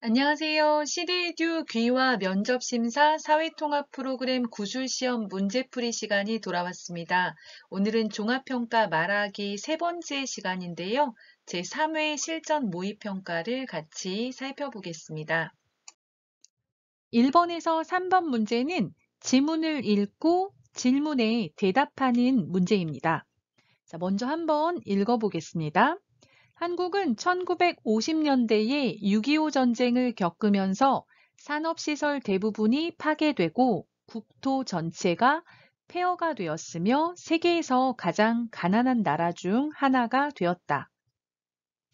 안녕하세요. 시리에듀 귀화 면접심사 사회통합 프로그램 구술시험 문제풀이 시간이 돌아왔습니다. 오늘은 종합평가 말하기 세 번째 시간인데요. 제3회 실전 모의평가를 같이 살펴보겠습니다. 1번에서 3번 문제는 지문을 읽고 질문에 대답하는 문제입니다. 자, 먼저 한번 읽어보겠습니다. 한국은 1950년대에 6.25 전쟁을 겪으면서 산업시설 대부분이 파괴되고 국토 전체가 폐허가 되었으며 세계에서 가장 가난한 나라 중 하나가 되었다.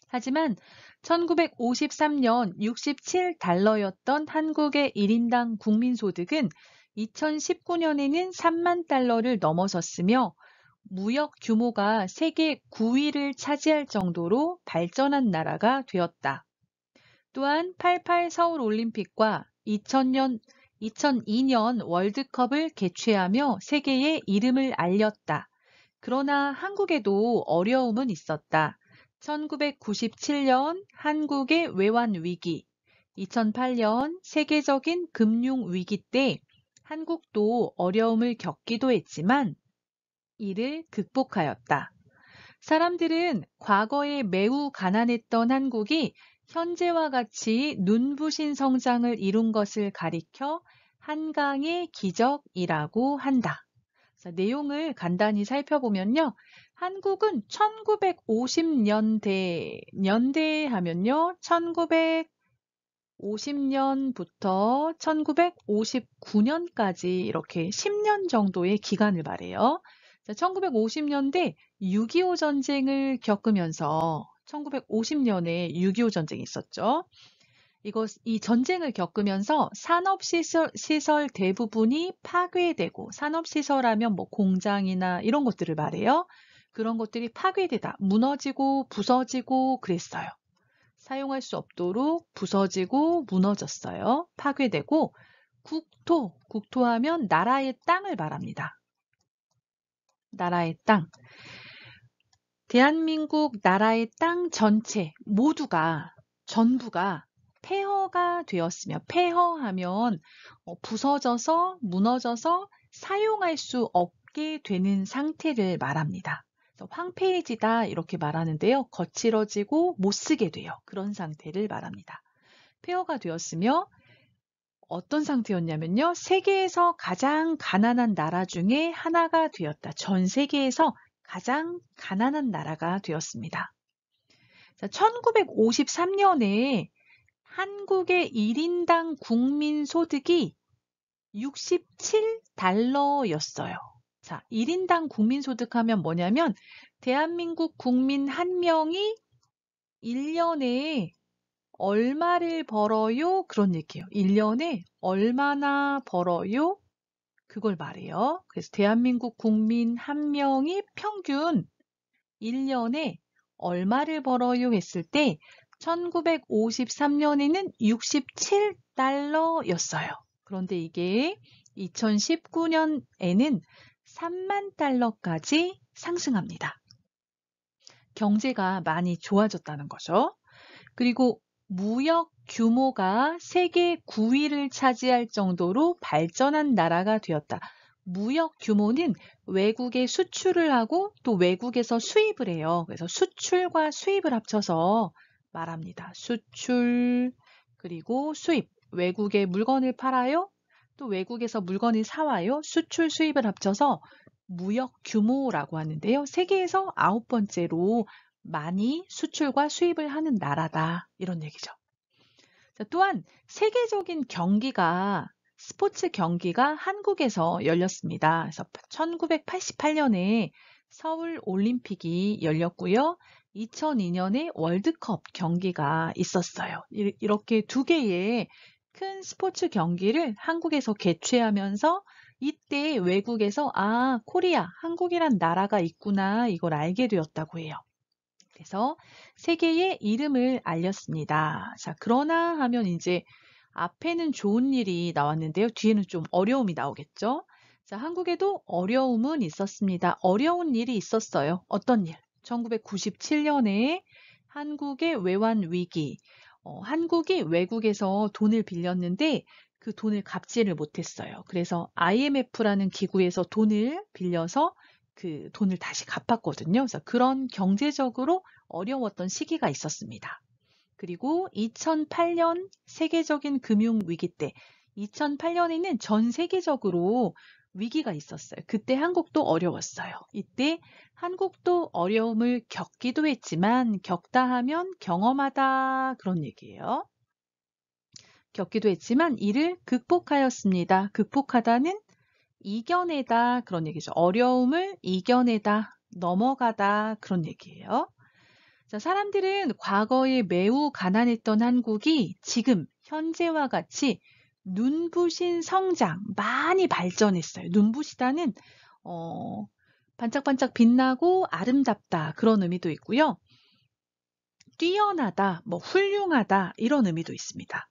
하지만 1953년 67달러였던 한국의 1인당 국민소득은 2019년에는 3만 달러를 넘어섰으며 무역 규모가 세계 9위를 차지할 정도로 발전한 나라가 되었다. 또한 88 서울올림픽과 2002년 월드컵을 개최하며 세계에 이름을 알렸다. 그러나 한국에도 어려움은 있었다. 1997년 한국의 외환 위기, 2008년 세계적인 금융 위기 때 한국도 어려움을 겪기도 했지만 이를 극복하였다. 사람들은 과거에 매우 가난했던 한국이 현재와 같이 눈부신 성장을 이룬 것을 가리켜 한강의 기적이라고 한다. 자, 내용을 간단히 살펴보면요. 한국은 1950년대 하면요. 1950년부터 1959년까지 이렇게 10년 정도의 기간을 말해요. 1950년대 6.25 전쟁을 겪으면서 1950년에 6.25 전쟁이 있었죠. 이 전쟁을 겪으면서 산업시설 대부분이 파괴되고, 산업시설하면 뭐 공장이나 이런 것들을 말해요. 그런 것들이 파괴되다, 무너지고 부서지고 그랬어요. 사용할 수 없도록 부서지고 무너졌어요. 파괴되고, 국토하면 나라의 땅을 말합니다. 나라의 땅. 대한민국 나라의 땅 전체 전부가 폐허가 되었으며, 폐허하면 부서져서 무너져서 사용할 수 없게 되는 상태를 말합니다. 황폐해지다 이렇게 말하는데요. 거칠어지고 못 쓰게 돼요. 그런 상태를 말합니다. 폐허가 되었으며 어떤 상태였냐면요. 세계에서 가장 가난한 나라 중에 하나가 되었다. 전 세계에서 가장 가난한 나라가 되었습니다. 1953년에 한국의 1인당 국민 소득이 67달러였어요. 자, 1인당 국민 소득 하면 뭐냐면 대한민국 국민 한 명이 1년에 얼마를 벌어요? 그런 얘기예요. 1년에 얼마나 벌어요? 그걸 말해요. 그래서 대한민국 국민 한 명이 평균 1년에 얼마를 벌어요? 했을 때 1953년에는 67달러였어요. 그런데 이게 2019년에는 3만 달러까지 상승합니다. 경제가 많이 좋아졌다는 거죠. 그리고 무역 규모가 세계 9위를 차지할 정도로 발전한 나라가 되었다. 무역 규모는 외국에 수출을 하고 또 외국에서 수입을 해요. 그래서 수출과 수입을 합쳐서 말합니다. 수출, 그리고 수입. 외국에 물건을 팔아요. 또 외국에서 물건을 사와요. 수출, 수입을 합쳐서 무역 규모라고 하는데요. 세계에서 9번째로 많이 수출과 수입을 하는 나라다. 이런 얘기죠. 자, 또한 세계적인 스포츠 경기가 한국에서 열렸습니다. 그래서 1988년에 서울 올림픽이 열렸고요. 2002년에 월드컵 경기가 있었어요. 이렇게 두 개의 큰 스포츠 경기를 한국에서 개최하면서 이때 외국에서 코리아, 한국이란 나라가 있구나 이걸 알게 되었다고 해요. 그래서 세계에 이름을 알렸습니다. 자, 그러나 하면 이제 앞에는 좋은 일이 나왔는데요. 뒤에는 좀 어려움이 나오겠죠. 자, 한국에도 어려움은 있었습니다. 어려운 일이 있었어요. 어떤 일? 1997년에 한국의 외환 위기. 한국이 외국에서 돈을 빌렸는데 그 돈을 갚지를 못했어요. 그래서 IMF라는 기구에서 돈을 빌려서 그 돈을 다시 갚았거든요. 그래서 그런 경제적으로 어려웠던 시기가 있었습니다. 그리고 2008년 세계적인 금융위기 때 2008년에는 전 세계적으로 위기가 있었어요. 그때 한국도 어려웠어요. 이때 한국도 어려움을 겪기도 했지만 겪다 하면 경험하다 그런 얘기예요. 겪기도 했지만 이를 극복하였습니다. 극복하다는 이겨내다 그런 얘기죠. 어려움을 이겨내다, 넘어가다 그런 얘기예요. 자, 사람들은 과거에 매우 가난했던 한국이 지금 현재와 같이 눈부신 성장, 많이 발전했어요. 눈부시다는 반짝반짝 빛나고 아름답다 그런 의미도 있고요. 뛰어나다, 뭐 훌륭하다 이런 의미도 있습니다.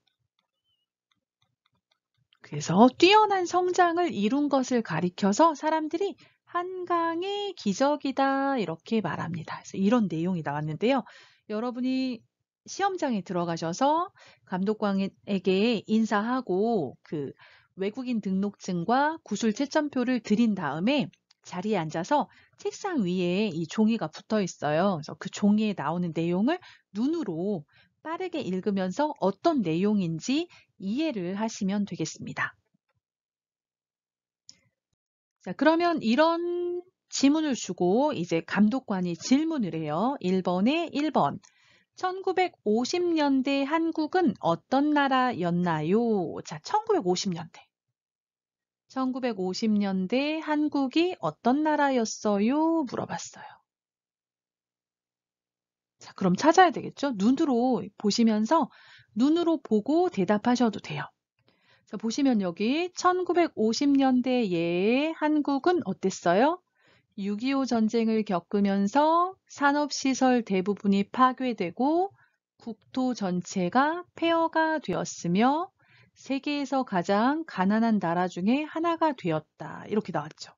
그래서 뛰어난 성장을 이룬 것을 가리켜서 사람들이 한강의 기적이다 이렇게 말합니다. 그래서 이런 내용이 나왔는데요. 여러분이 시험장에 들어가셔서 감독관에게 인사하고 그 외국인 등록증과 구술 채점표를 드린 다음에 자리에 앉아서 책상 위에 이 종이가 붙어 있어요. 그래서 그 종이에 나오는 내용을 눈으로 빠르게 읽으면서 어떤 내용인지 이해를 하시면 되겠습니다. 자, 그러면 이런 지문을 주고 이제 감독관이 질문을 해요. 1번에 1번. 1950년대 한국은 어떤 나라였나요? 자, 1950년대. 1950년대 한국이 어떤 나라였어요? 물어봤어요. 자, 그럼 찾아야 되겠죠? 눈으로 보시면서 눈으로 보고 대답하셔도 돼요. 자, 보시면 여기 1950년대에 한국은 어땠어요? 6.25 전쟁을 겪으면서 산업시설 대부분이 파괴되고 국토 전체가 폐허가 되었으며 세계에서 가장 가난한 나라 중에 하나가 되었다. 이렇게 나왔죠.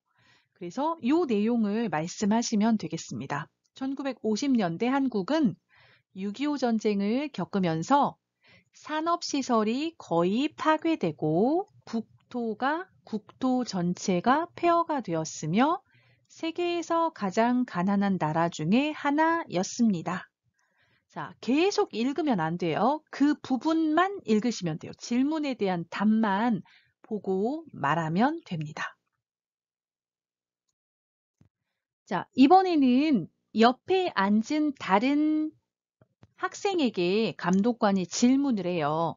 그래서 이 내용을 말씀하시면 되겠습니다. 1950년대 한국은 6.25 전쟁을 겪으면서 산업시설이 거의 파괴되고 국토 전체가 폐허가 되었으며 세계에서 가장 가난한 나라 중에 하나였습니다. 자, 계속 읽으면 안 돼요. 그 부분만 읽으시면 돼요. 질문에 대한 답만 보고 말하면 됩니다. 자, 이번에는 옆에 앉은 다른 학생에게 감독관이 질문을 해요.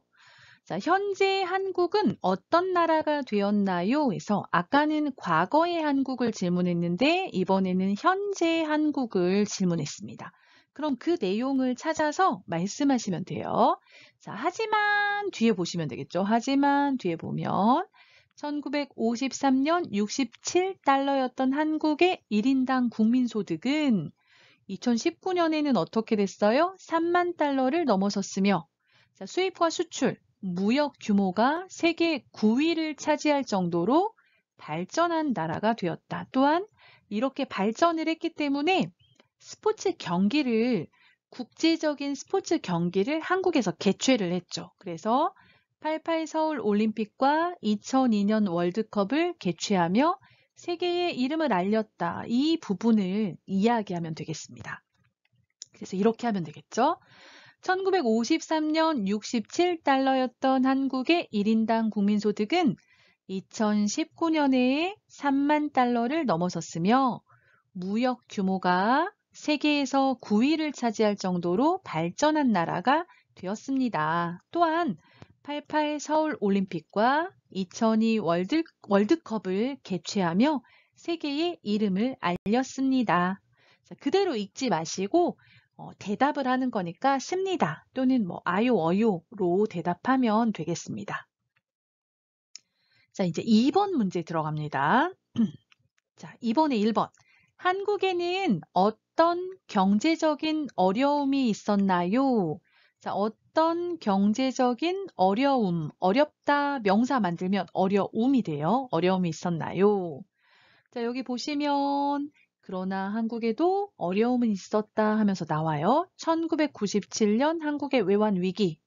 자, 현재 한국은 어떤 나라가 되었나요? 해서 아까는 과거의 한국을 질문했는데 이번에는 현재 한국을 질문했습니다. 그럼 그 내용을 찾아서 말씀하시면 돼요. 자, 하지만 뒤에 보시면 되겠죠. 하지만 뒤에 보면 1953년 67달러였던 한국의 1인당 국민소득은 2019년에는 어떻게 됐어요? 3만 달러를 넘어섰으며 자, 수입과 수출, 무역 규모가 세계 9위를 차지할 정도로 발전한 나라가 되었다. 또한 이렇게 발전을 했기 때문에 국제적인 스포츠 경기를 한국에서 개최를 했죠. 그래서 88 서울 올림픽과 2002년 월드컵을 개최하며 세계의 이름을 알렸다. 이 부분을 이야기하면 되겠습니다. 그래서 이렇게 하면 되겠죠. 1953년 67달러였던 한국의 1인당 국민소득은 2019년에 3만 달러를 넘어섰으며 무역 규모가 세계에서 9위를 차지할 정도로 발전한 나라가 되었습니다. 또한 88 서울 올림픽과 2002 월드컵을 개최하며 세계의 이름을 알렸습니다. 자, 그대로 읽지 마시고 대답을 하는 거니까 씁니다. 또는 뭐 아요, 어요로 대답하면 되겠습니다. 자, 이제 2번 문제 들어갑니다. 자, 이번에 1번. 한국에는 어떤 경제적인 어려움이 있었나요? 자, 어떤 경제적인 어려움, 어렵다 명사 만들면 어려움이 돼요. 어려움이 있었나요? 자, 여기 보시면 그러나 한국에도 어려움은 있었다 하면서 나와요. 1997년 한국의 외환 위기,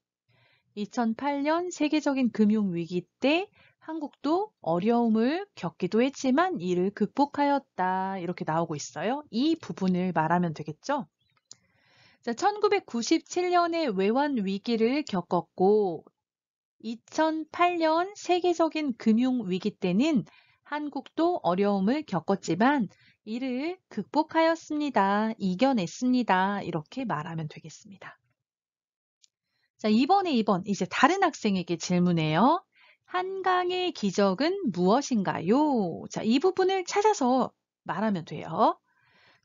2008년 세계적인 금융위기 때 한국도 어려움을 겪기도 했지만 이를 극복하였다. 이렇게 나오고 있어요. 이 부분을 말하면 되겠죠? 자, 1997년에 외환 위기를 겪었고 2008년 세계적인 금융위기 때는 한국도 어려움을 겪었지만 이를 극복하였습니다. 이겨냈습니다. 이렇게 말하면 되겠습니다. 자, 이번에 2번 이제 다른 학생에게 질문해요. 한강의 기적은 무엇인가요? 자, 이 부분을 찾아서 말하면 돼요.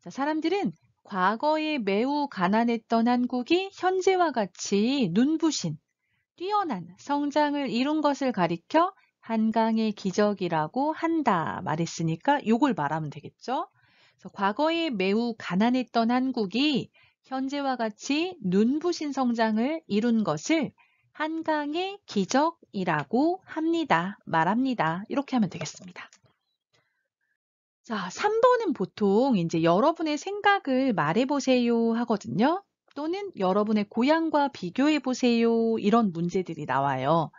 자, 사람들은 과거에 매우 가난했던 한국이 현재와 같이 눈부신 뛰어난 성장을 이룬 것을 가리켜 한강의 기적이라고 한다 말했으니까 요걸 말하면 되겠죠. 그래서 과거에 매우 가난했던 한국이 현재와 같이 눈부신 성장을 이룬 것을 한강의 기적이라고 합니다. 말합니다. 이렇게 하면 되겠습니다. 자, 3번은 보통 이제 여러분의 생각을 말해보세요 하거든요. 또는 여러분의 고향과 비교해보세요. 이런 문제들이 나와요.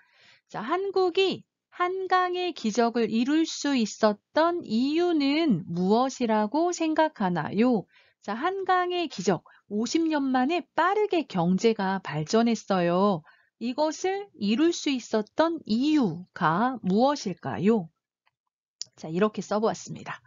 자, 한국이 한강의 기적을 이룰 수 있었던 이유는 무엇이라고 생각하나요? 자, 한강의 기적. 50년 만에 빠르게 경제가 발전했어요. 이것을 이룰 수 있었던 이유가 무엇일까요? 자, 이렇게 써보았습니다.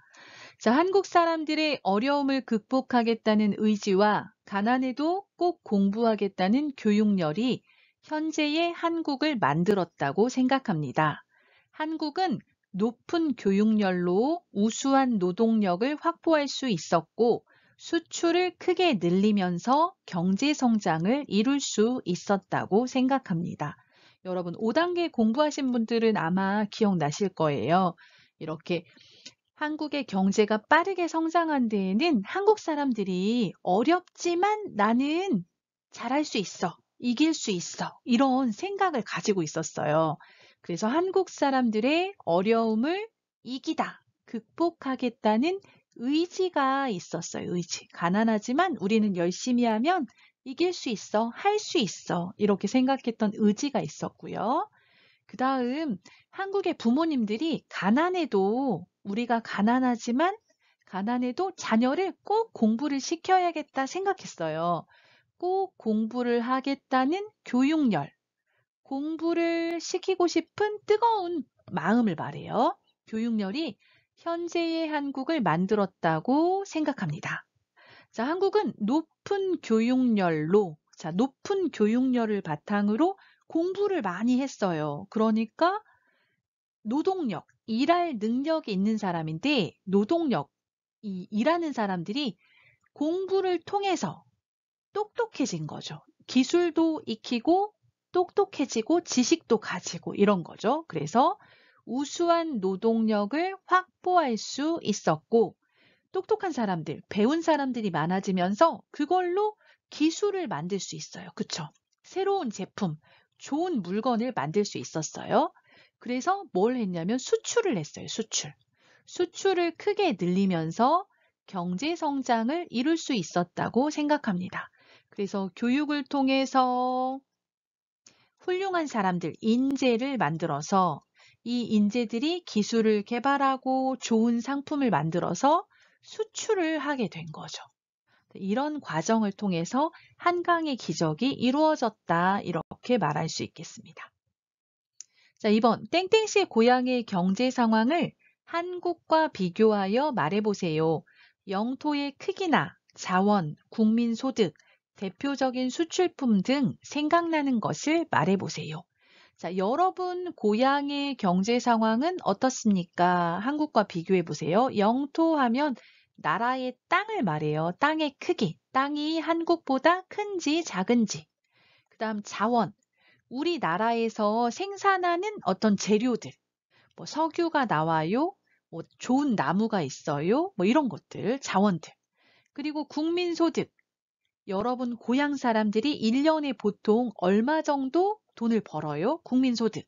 자, 한국 사람들의 어려움을 극복하겠다는 의지와 가난해도 꼭 공부하겠다는 교육열이 현재의 한국을 만들었다고 생각합니다. 한국은 높은 교육열로 우수한 노동력을 확보할 수 있었고 수출을 크게 늘리면서 경제 성장을 이룰 수 있었다고 생각합니다. 여러분, 5단계 공부하신 분들은 아마 기억나실 거예요. 이렇게 한국의 경제가 빠르게 성장한 데에는 한국 사람들이 어렵지만 나는 잘할 수 있어, 이길 수 있어, 이런 생각을 가지고 있었어요. 그래서 한국 사람들의 어려움을 이기다, 극복하겠다는 의지가 있었어요. 의지. 가난하지만 우리는 열심히 하면 이길 수 있어, 할 수 있어, 이렇게 생각했던 의지가 있었고요. 그 다음 한국의 부모님들이 가난해도 우리가 가난해도 자녀를 꼭 공부를 시켜야겠다 생각했어요. 꼭 공부를 하겠다는 교육열, 공부를 시키고 싶은 뜨거운 마음을 말해요. 교육열이 현재의 한국을 만들었다고 생각합니다. 자, 한국은 높은 교육열을 바탕으로 공부를 많이 했어요. 그러니까 노동력, 일할 능력이 있는 사람인데 일하는 사람들이 공부를 통해서 똑똑해진 거죠. 기술도 익히고 똑똑해지고 지식도 가지고 이런 거죠. 그래서 우수한 노동력을 확보할 수 있었고 똑똑한 사람들, 배운 사람들이 많아지면서 그걸로 기술을 만들 수 있어요. 그쵸? 새로운 제품, 좋은 물건을 만들 수 있었어요. 그래서 뭘 했냐면 수출을 했어요. 수출을 크게 늘리면서 경제 성장을 이룰 수 있었다고 생각합니다. 그래서 교육을 통해서 훌륭한 사람들, 인재를 만들어서 이 인재들이 기술을 개발하고 좋은 상품을 만들어서 수출을 하게 된 거죠. 이런 과정을 통해서 한강의 기적이 이루어졌다. 이렇게 말할 수 있겠습니다. 자, 2번. 땡땡씨의 고향의 경제 상황을 한국과 비교하여 말해보세요. 영토의 크기나 자원, 국민소득, 대표적인 수출품 등 생각나는 것을 말해보세요. 자, 여러분 고향의 경제 상황은 어떻습니까? 한국과 비교해 보세요. 영토 하면 나라의 땅을 말해요. 땅의 크기, 땅이 한국보다 큰지 작은지. 그다음 자원, 우리나라에서 생산하는 어떤 재료들, 뭐 석유가 나와요, 뭐 좋은 나무가 있어요, 뭐 이런 것들, 자원들. 그리고 국민소득, 여러분 고향 사람들이 1년에 보통 얼마 정도 돈을 벌어요? 국민소득.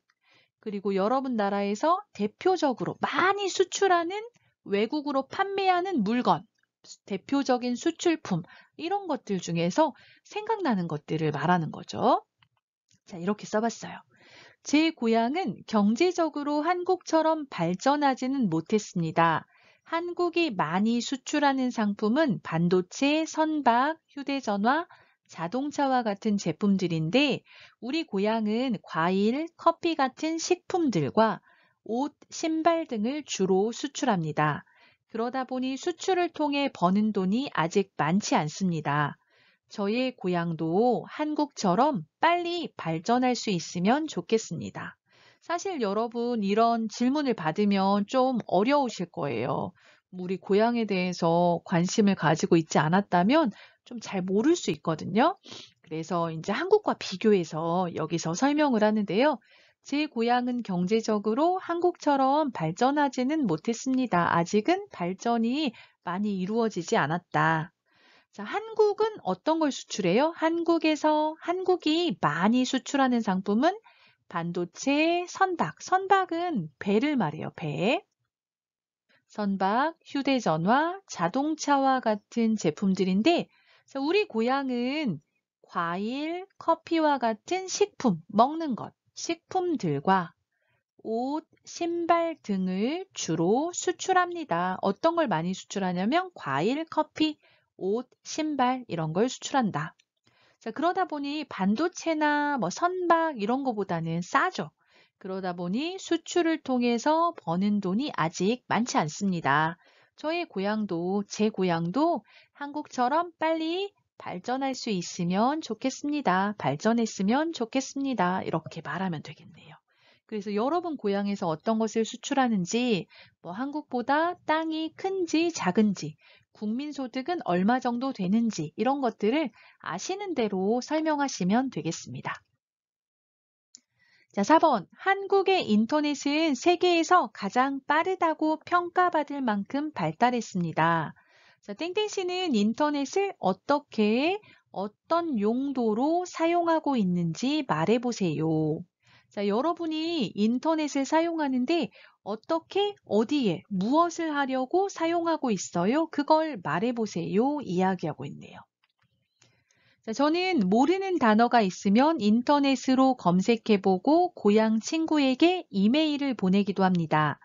그리고 여러분 나라에서 대표적으로 많이 수출하는 외국으로 판매하는 물건, 대표적인 수출품, 이런 것들 중에서 생각나는 것들을 말하는 거죠. 자, 이렇게 써봤어요. 제 고향은 경제적으로 한국처럼 발전하지는 못했습니다. 한국이 많이 수출하는 상품은 반도체, 선박, 휴대전화, 자동차와 같은 제품들인데 우리 고향은 과일, 커피 같은 식품들과 옷, 신발 등을 주로 수출합니다. 그러다 보니 수출을 통해 버는 돈이 아직 많지 않습니다. 저의 고향도 한국처럼 빨리 발전할 수 있으면 좋겠습니다. 사실 여러분 이런 질문을 받으면 좀 어려우실 거예요. 우리 고향에 대해서 관심을 가지고 있지 않았다면 좀 잘 모를 수 있거든요. 그래서 이제 한국과 비교해서 여기서 설명을 하는데요. 제 고향은 경제적으로 한국처럼 발전하지는 못했습니다. 아직은 발전이 많이 이루어지지 않았다. 자, 한국은 어떤 걸 수출해요? 한국이 많이 수출하는 상품은 반도체, 선박. 선박은 배를 말해요, 배. 선박, 휴대전화, 자동차와 같은 제품들인데, 자, 우리 고향은 과일, 커피와 같은 식품, 먹는 것, 식품들과 옷, 신발 등을 주로 수출합니다. 어떤 걸 많이 수출하냐면 과일, 커피, 옷, 신발 이런 걸 수출한다. 자, 그러다 보니 반도체나 뭐 선박 이런 거보다는 싸죠. 그러다 보니 수출을 통해서 버는 돈이 아직 많지 않습니다. 제 고향도 한국처럼 빨리 발전할 수 있으면 좋겠습니다. 발전했으면 좋겠습니다. 이렇게 말하면 되겠네요. 그래서 여러분 고향에서 어떤 것을 수출하는지, 뭐 한국보다 땅이 큰지 작은지, 국민소득은 얼마 정도 되는지 이런 것들을 아시는 대로 설명하시면 되겠습니다. 자, 4번. 한국의 인터넷은 세계에서 가장 빠르다고 평가받을 만큼 발달했습니다. 자, 땡땡 씨는 인터넷을 어떻게, 어떤 용도로 사용하고 있는지 말해보세요. 자, 여러분이 인터넷을 사용하는데 어떻게, 어디에, 무엇을 하려고 사용하고 있어요? 그걸 말해보세요. 이야기하고 있네요. 자, 저는 모르는 단어가 있으면 인터넷으로 검색해보고 고향 친구에게 이메일을 보내기도 합니다.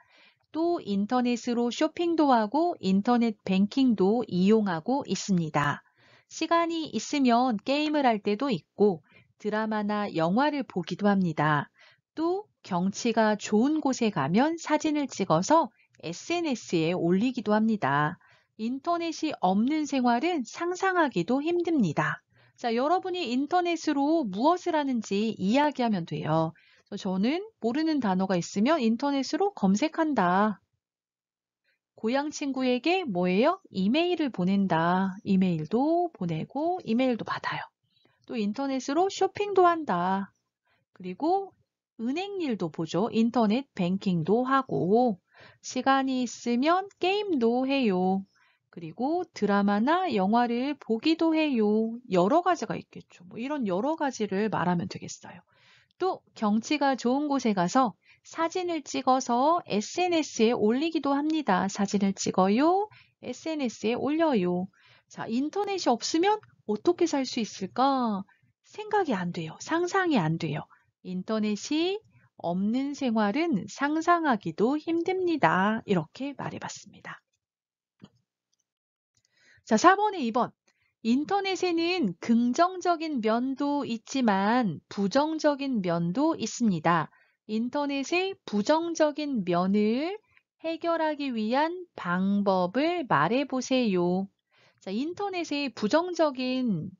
또 인터넷으로 쇼핑도 하고 인터넷 뱅킹도 이용하고 있습니다. 시간이 있으면 게임을 할 때도 있고 드라마나 영화를 보기도 합니다. 또 경치가 좋은 곳에 가면 사진을 찍어서 SNS에 올리기도 합니다. 인터넷이 없는 생활은 상상하기도 힘듭니다. 자, 여러분이 인터넷으로 무엇을 하는지 이야기하면 돼요. 저는 모르는 단어가 있으면 인터넷으로 검색한다. 고향 친구에게 뭐예요? 이메일을 보낸다. 이메일도 보내고 이메일도 받아요. 또 인터넷으로 쇼핑도 한다. 그리고 은행 일도 보죠. 인터넷 뱅킹도 하고 시간이 있으면 게임도 해요. 그리고 드라마나 영화를 보기도 해요. 여러 가지가 있겠죠. 뭐 이런 여러 가지를 말하면 되겠어요. 또 경치가 좋은 곳에 가서 사진을 찍어서 SNS에 올리기도 합니다. 사진을 찍어요. SNS에 올려요. 자, 인터넷이 없으면 어떻게 살 수 있을까? 생각이 안 돼요. 상상이 안 돼요. 인터넷이 없는 생활은 상상하기도 힘듭니다. 이렇게 말해봤습니다. 자, 4번에 2번. 인터넷에는 긍정적인 면도 있지만 부정적인 면도 있습니다. 인터넷의 부정적인 면을 해결하기 위한 방법을 말해보세요. 자, 인터넷의 부정적인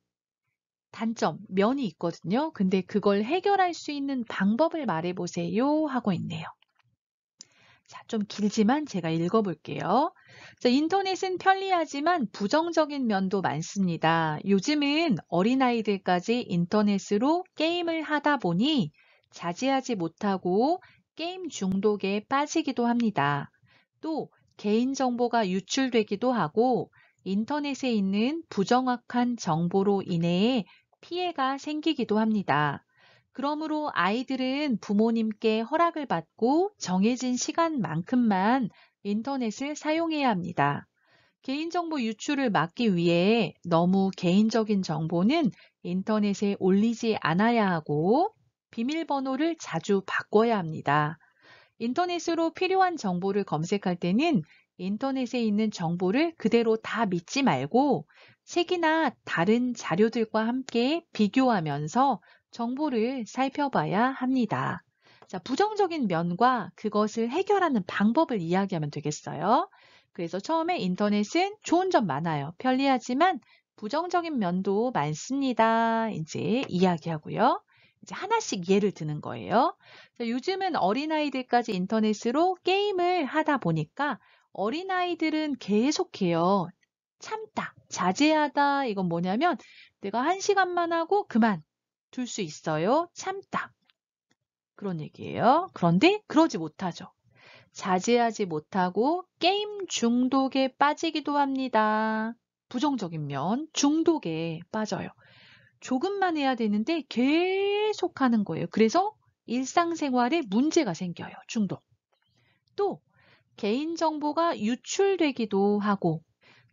단점, 면이 있거든요. 근데 그걸 해결할 수 있는 방법을 말해보세요 하고 있네요. 자, 좀 길지만 제가 읽어볼게요. 자, 인터넷은 편리하지만 부정적인 면도 많습니다. 요즘은 어린아이들까지 인터넷으로 게임을 하다 보니 자제하지 못하고 게임 중독에 빠지기도 합니다. 또 개인정보가 유출되기도 하고 인터넷에 있는 부정확한 정보로 인해 피해가 생기기도 합니다. 그러므로 아이들은 부모님께 허락을 받고 정해진 시간만큼만 인터넷을 사용해야 합니다. 개인정보 유출을 막기 위해 너무 개인적인 정보는 인터넷에 올리지 않아야 하고 비밀번호를 자주 바꿔야 합니다. 인터넷으로 필요한 정보를 검색할 때는 인터넷에 있는 정보를 그대로 다 믿지 말고 책이나 다른 자료들과 함께 비교하면서 정보를 살펴봐야 합니다. 자, 부정적인 면과 그것을 해결하는 방법을 이야기하면 되겠어요. 그래서 처음에 인터넷은 좋은 점 많아요. 편리하지만 부정적인 면도 많습니다. 이제 이야기하고요. 이제 하나씩 예를 드는 거예요. 자, 요즘은 어린아이들까지 인터넷으로 게임을 하다 보니까 어린아이들은 계속해요. 참다, 자제하다. 이건 뭐냐면 내가 1시간만 하고 그만 둘 수 있어요. 참다. 그런 얘기예요. 그런데 그러지 못하죠. 자제하지 못하고 게임 중독에 빠지기도 합니다. 부정적인 면, 중독에 빠져요. 조금만 해야 되는데 계속 하는 거예요. 그래서 일상생활에 문제가 생겨요. 중독. 또 개인정보가 유출되기도 하고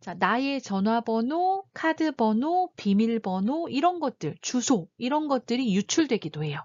자, 나의 전화번호, 카드번호, 비밀번호 이런 것들, 주소 이런 것들이 유출되기도 해요.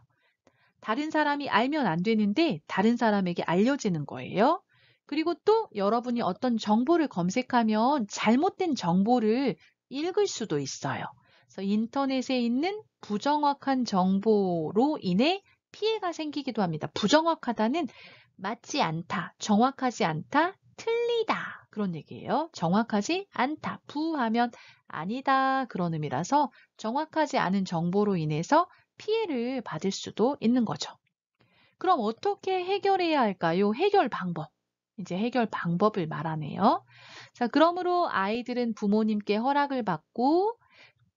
다른 사람이 알면 안 되는데 다른 사람에게 알려지는 거예요. 그리고 또 여러분이 어떤 정보를 검색하면 잘못된 정보를 읽을 수도 있어요. 그래서 인터넷에 있는 부정확한 정보로 인해 피해가 생기기도 합니다. 부정확하다는 맞지 않다, 정확하지 않다, 틀리다 그런 얘기예요. 정확하지 않다, 부하면 아니다 그런 의미라서 정확하지 않은 정보로 인해서 피해를 받을 수도 있는 거죠. 그럼 어떻게 해결해야 할까요? 해결 방법. 이제 해결 방법을 말하네요. 자, 그러므로 아이들은 부모님께 허락을 받고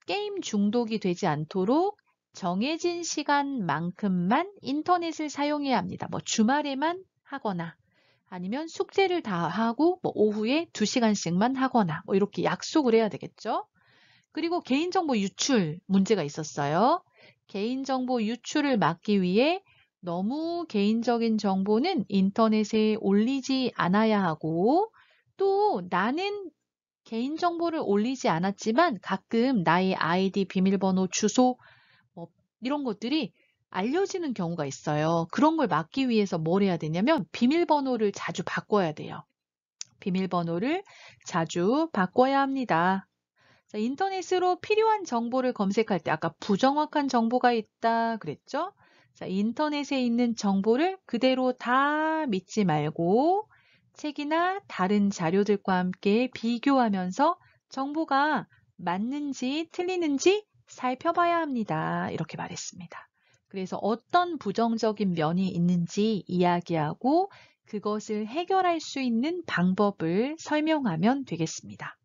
게임 중독이 되지 않도록 정해진 시간만큼만 인터넷을 사용해야 합니다. 뭐 주말에만 하거나 아니면 숙제를 다 하고 뭐 오후에 2시간씩만 하거나 뭐 이렇게 약속을 해야 되겠죠. 그리고 개인정보 유출 문제가 있었어요. 개인정보 유출을 막기 위해 너무 개인적인 정보는 인터넷에 올리지 않아야 하고 또 나는 개인정보를 올리지 않았지만 가끔 나의 아이디, 비밀번호, 주소 뭐 이런 것들이 알려지는 경우가 있어요. 그런 걸 막기 위해서 뭘 해야 되냐면 비밀번호를 자주 바꿔야 돼요. 비밀번호를 자주 바꿔야 합니다. 자, 인터넷으로 필요한 정보를 검색할 때 아까 부정확한 정보가 있다 그랬죠? 자, 인터넷에 있는 정보를 그대로 다 믿지 말고 책이나 다른 자료들과 함께 비교하면서 정보가 맞는지 틀리는지 살펴봐야 합니다. 이렇게 말했습니다. 그래서 어떤 부정적인 면이 있는지 이야기하고 그것을 해결할 수 있는 방법을 설명하면 되겠습니다.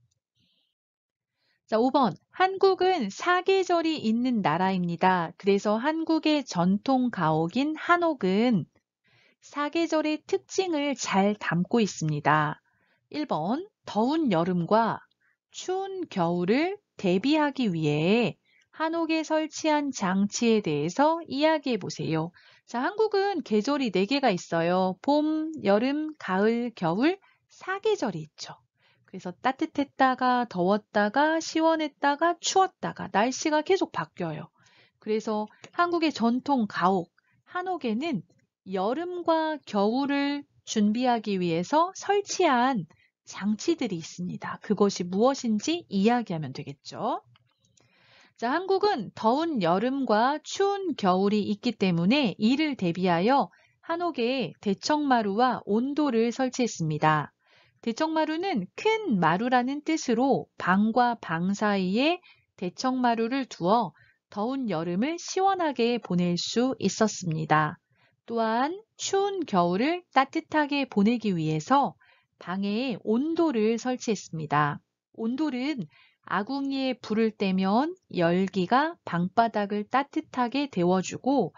자, 5번. 한국은 사계절이 있는 나라입니다. 그래서 한국의 전통 가옥인 한옥은 사계절의 특징을 잘 담고 있습니다. 1번. 더운 여름과 추운 겨울을 대비하기 위해 한옥에 설치한 장치에 대해서 이야기해 보세요. 자, 한국은 계절이 4개가 있어요. 봄, 여름, 가을, 겨울, 사계절이 있죠. 그래서 따뜻했다가 더웠다가 시원했다가 추웠다가 날씨가 계속 바뀌어요. 그래서 한국의 전통 가옥, 한옥에는 여름과 겨울을 준비하기 위해서 설치한 장치들이 있습니다. 그것이 무엇인지 이야기하면 되겠죠. 자, 한국은 더운 여름과 추운 겨울이 있기 때문에 이를 대비하여 한옥에 대청마루와 온도를 설치했습니다. 대청마루는 큰 마루라는 뜻으로 방과 방 사이에 대청마루를 두어 더운 여름을 시원하게 보낼 수 있었습니다. 또한 추운 겨울을 따뜻하게 보내기 위해서 방에 온돌을 설치했습니다. 온돌은 아궁이에 불을 떼면 열기가 방바닥을 따뜻하게 데워주고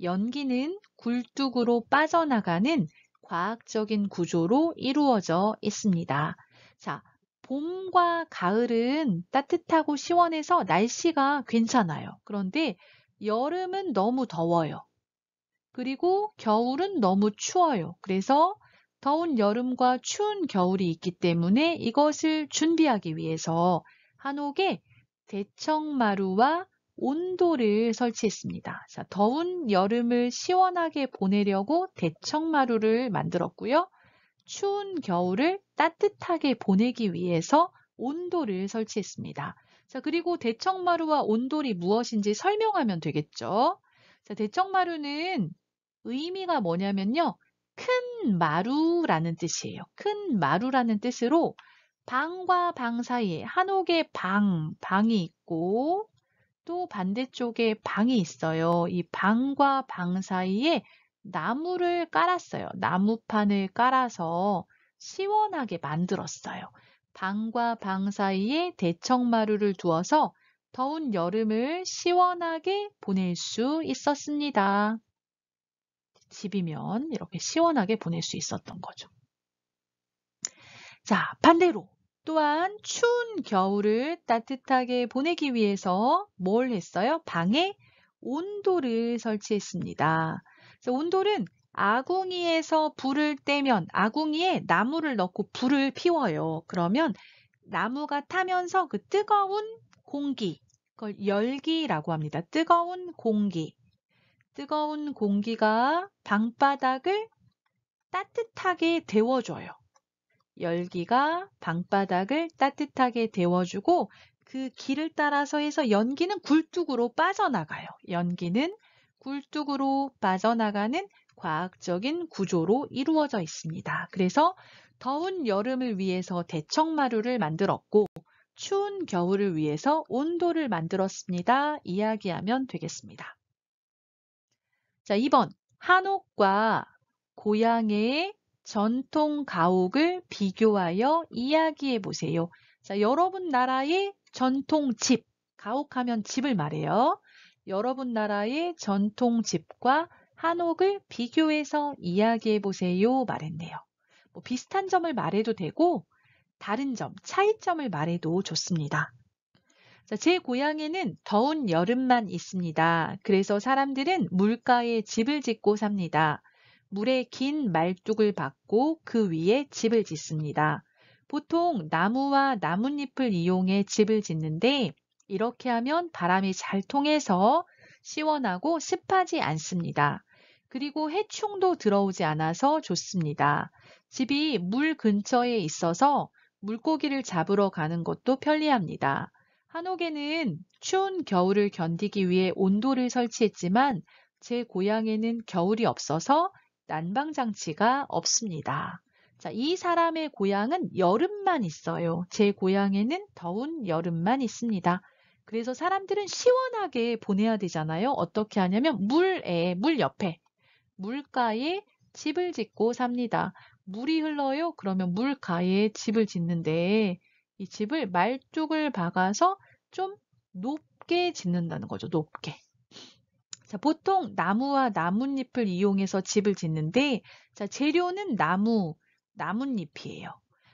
연기는 굴뚝으로 빠져나가는 과학적인 구조로 이루어져 있습니다. 자, 봄과 가을은 따뜻하고 시원해서 날씨가 괜찮아요. 그런데 여름은 너무 더워요. 그리고 겨울은 너무 추워요. 그래서 더운 여름과 추운 겨울이 있기 때문에 이것을 준비하기 위해서 한옥에 대청마루와 온도를 설치했습니다. 자, 더운 여름을 시원하게 보내려고 대청마루를 만들었고요. 추운 겨울을 따뜻하게 보내기 위해서 온돌을 설치했습니다. 자, 그리고 대청마루와 온돌이 무엇인지 설명하면 되겠죠. 자, 대청마루는 의미가 뭐냐면요. 큰 마루라는 뜻이에요. 큰 마루라는 뜻으로 방과 방 사이에 한옥에 방이 있고 또 반대쪽에 방이 있어요. 이 방과 방 사이에 나무를 깔았어요. 나무판을 깔아서 시원하게 만들었어요. 방과 방 사이에 대청마루를 두어서 더운 여름을 시원하게 보낼 수 있었습니다. 집이면 이렇게 시원하게 보낼 수 있었던 거죠. 자, 반대로 또한 추운 겨울을 따뜻하게 보내기 위해서 뭘 했어요? 방에 온돌을 설치했습니다. 그래서 온돌은 아궁이에서 불을 떼면 아궁이에 나무를 넣고 불을 피워요. 그러면 나무가 타면서 그 뜨거운 공기, 그걸 열기라고 합니다. 뜨거운 공기가 방바닥을 따뜻하게 데워줘요. 열기가 방바닥을 따뜻하게 데워주고 그 길을 따라서 해서 연기는 굴뚝으로 빠져나가요. 연기는 굴뚝으로 빠져나가는 과학적인 구조로 이루어져 있습니다. 그래서 더운 여름을 위해서 대청마루를 만들었고 추운 겨울을 위해서 온돌을 만들었습니다. 이야기하면 되겠습니다. 자, 2번. 한옥과 고향의 전통 가옥을 비교하여 이야기해 보세요. 자, 여러분 나라의 전통 집, 가옥하면 집을 말해요. 여러분 나라의 전통 집과 한옥을 비교해서 이야기해 보세요 말했네요. 뭐 비슷한 점을 말해도 되고 다른 점, 차이점을 말해도 좋습니다. 자, 제 고향에는 더운 여름만 있습니다. 그래서 사람들은 물가에 집을 짓고 삽니다. 물에 긴 말뚝을 박고 그 위에 집을 짓습니다. 보통 나무와 나뭇잎을 이용해 집을 짓는데 이렇게 하면 바람이 잘 통해서 시원하고 습하지 않습니다. 그리고 해충도 들어오지 않아서 좋습니다. 집이 물 근처에 있어서 물고기를 잡으러 가는 것도 편리합니다. 한옥에는 추운 겨울을 견디기 위해 온돌을 설치했지만 제 고향에는 겨울이 없어서 난방장치가 없습니다. 자, 이 사람의 고향은 여름만 있어요. 제 고향에는 더운 여름만 있습니다. 그래서 사람들은 시원하게 보내야 되잖아요. 어떻게 하냐면 물 옆에, 물가에 집을 짓고 삽니다. 물이 흘러요? 그러면 물가에 집을 짓는데 이 집을 말뚝을 박아서 좀 높게 짓는다는 거죠. 높게. 자, 보통 나무와 나뭇잎을 이용해서 집을 짓는데 자, 재료는 나뭇잎이에요.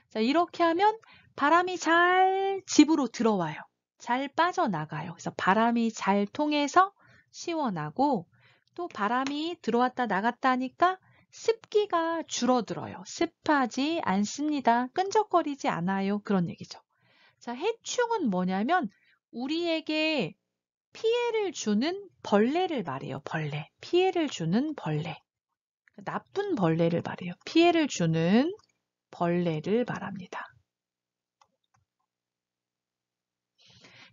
자, 이렇게 하면 바람이 잘 집으로 들어와요. 잘 빠져나가요. 그래서 바람이 잘 통해서 시원하고 또 바람이 들어왔다 나갔다 하니까 습기가 줄어들어요. 습하지 않습니다. 끈적거리지 않아요. 그런 얘기죠. 자, 해충은 뭐냐면 우리에게 피해를 주는 벌레를 말해요. 벌레. 피해를 주는 벌레. 나쁜 벌레를 말해요. 피해를 주는 벌레를 말합니다.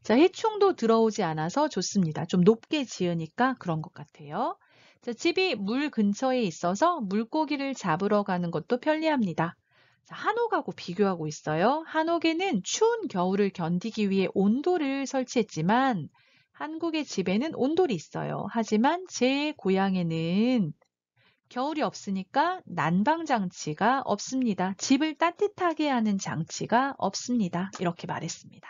자, 해충도 들어오지 않아서 좋습니다. 좀 높게 지으니까 그런 것 같아요. 자, 집이 물 근처에 있어서 물고기를 잡으러 가는 것도 편리합니다. 자, 한옥하고 비교하고 있어요. 한옥에는 추운 겨울을 견디기 위해 온돌을 설치했지만 한국의 집에는 온돌이 있어요. 하지만 제 고향에는 겨울이 없으니까 난방장치가 없습니다. 집을 따뜻하게 하는 장치가 없습니다. 이렇게 말했습니다.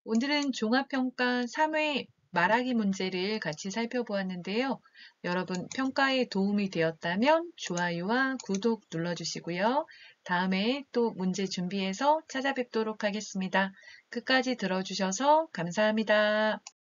오늘은 종합평가 3회 말하기 문제를 같이 살펴보았는데요. 여러분 평가에 도움이 되었다면 좋아요와 구독 눌러주시고요. 다음에 또 문제 준비해서 찾아뵙도록 하겠습니다. 끝까지 들어주셔서 감사합니다.